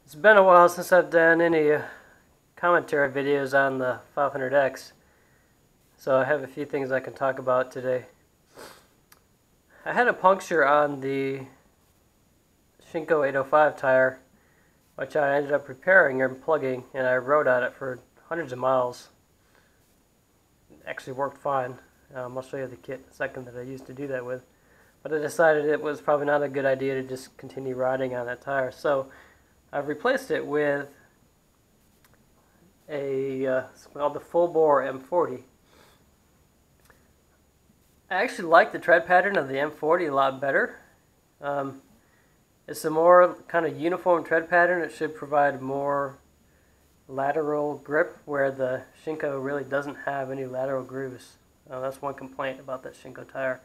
It's been a while since I've done any commentary videos on the 500X, so I have a few things I can talk about today. I had a puncture on the Shinko 805 tire, which I ended up repairing and plugging, and I rode on it for hundreds of miles. It actually worked fine. I'll show you the kit in a second that I used to do that with. But I decided it was probably not a good idea to just continue riding on that tire. So I've replaced it with it's called the full bore M40. I actually like the tread pattern of the M40 a lot better. It's a more kind of uniform tread pattern. It should provide more lateral grip, where the Shinko really doesn't have any lateral grooves. That's one complaint about that Shinko tire.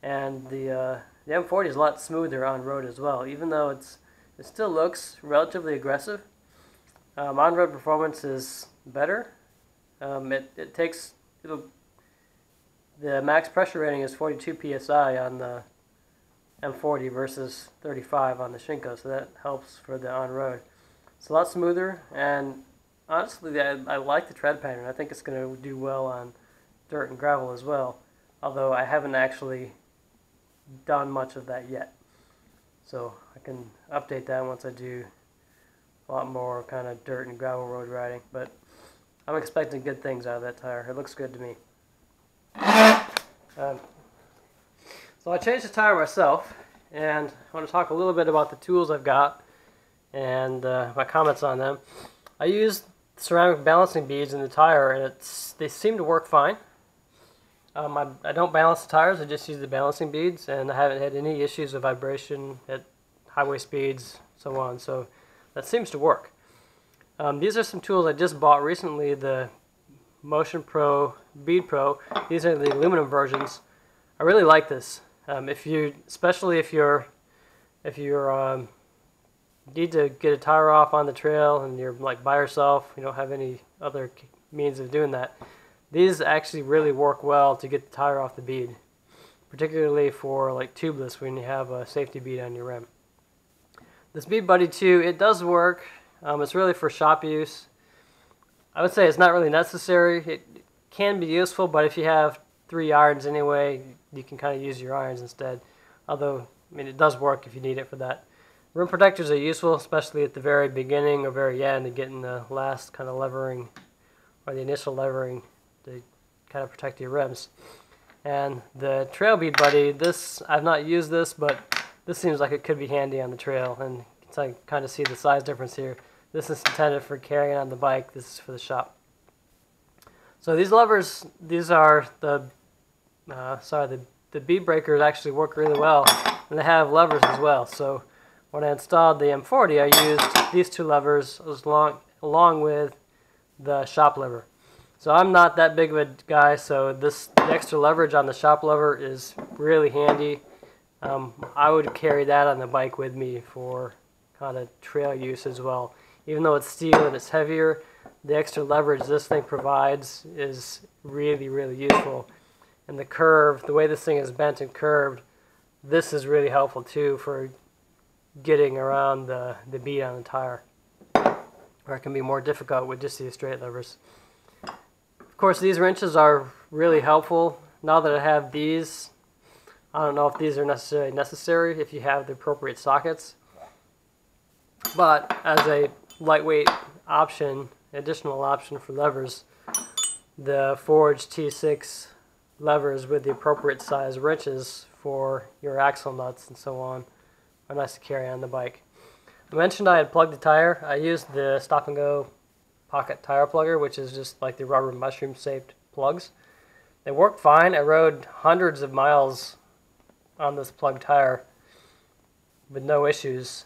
And the M40 is a lot smoother on road as well, even though it still looks relatively aggressive. On-road performance is better. The max pressure rating is 42 psi on the M40 versus 35 on the Shinko, so that helps for the on-road. It's a lot smoother, and honestly, I like the tread pattern. I think it's going to do well on dirt and gravel as well, although I haven't actually done much of that yet. So I can update that once I do a lot more kind of dirt and gravel road riding. But I'm expecting good things out of that tire. It looks good to me. So I changed the tire myself, and I want to talk a little bit about the tools I've got and my comments on them. I used ceramic balancing beads in the tire, and they seem to work fine. I don't balance the tires, I just use the balancing beads, and I haven't had any issues with vibration at highway speeds, so on, so that seems to work. These are some tools I just bought recently, the Pro BeadPro. These are the aluminum versions. I really like this. Especially if you need to get a tire off on the trail and you're like by yourself, you don't have any other means of doing that. These actually really work well to get the tire off the bead, particularly for like tubeless when you have a safety bead on your rim. This Bead Buddy 2, it does work. It's really for shop use. I would say it's not really necessary. It can be useful, but if you have 3 irons anyway, you can kind of use your irons instead. Although, I mean, it does work if you need it for that. Rim protectors are useful, especially at the very beginning or very end, to get in the last kind of levering or the initial levering to kind of protect your rims. And the Trail Bead Buddy, I've not used this, but this seems like it could be handy on the trail, and you can kind of see the size difference here. This is intended for carrying on the bike, this is for the shop. So these levers, these are the bead breakers actually work really well, and they have levers as well. So when I installed the M40, I used these 2 levers along with the shop lever. So I'm not that big of a guy, so the extra leverage on the shop lever is really handy. I would carry that on the bike with me for kind of trail use as well. Even though it's steel and it's heavier, the extra leverage this thing provides is really, really useful. And the way this thing is bent and curved, this is really helpful too for getting around the bead on the tire, where it can be more difficult with just these straight levers. Of course, these wrenches are really helpful. Now that I have these, I don't know if these are necessary if you have the appropriate sockets. But as a lightweight option, additional option for levers, the Forge T6 levers with the appropriate size wrenches for your axle nuts and so on are nice to carry on the bike. I mentioned I had plugged the tire. I used the Stop and Go pocket tire plugger, which is just like the rubber mushroom shaped plugs. They worked fine. I rode hundreds of miles on this plugged tire with no issues.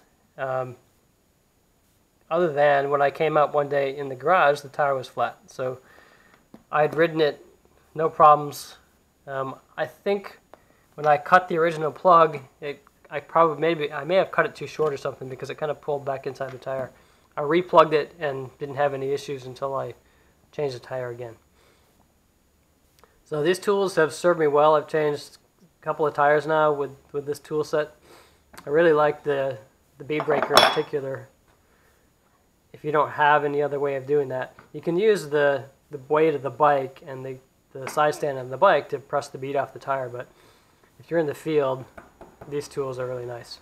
Other than when I came out one day in the garage, the tire was flat. So I had ridden it, no problems. I think when I cut the original plug, I may have cut it too short or something, because it kind of pulled back inside the tire. I replugged it and didn't have any issues until I changed the tire again. So these tools have served me well. I've changed a couple of tires now with this tool set. I really like the bead breaker in particular. if you don't have any other way of doing that. You can use the weight of the bike and the side stand on the bike to press the bead off the tire, but if you're in the field, these tools are really nice.